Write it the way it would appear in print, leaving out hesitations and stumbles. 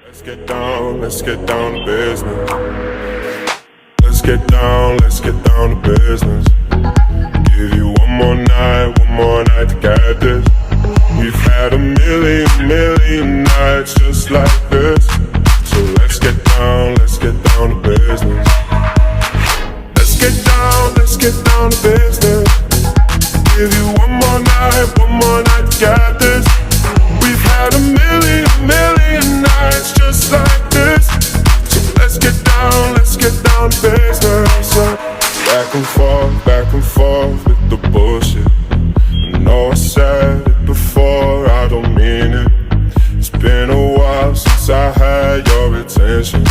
Let's get down to business. Let's get down to business. Give you one more night to get this. We've had a million nights just like this. So let's get down to business. Let's get down to business. Give you one more night to get this. We've had a million nights just like this. So let's get down to business. Back and forth with the bullshit. I know I said it before, I don't mean it. It's been a while since I had your attention.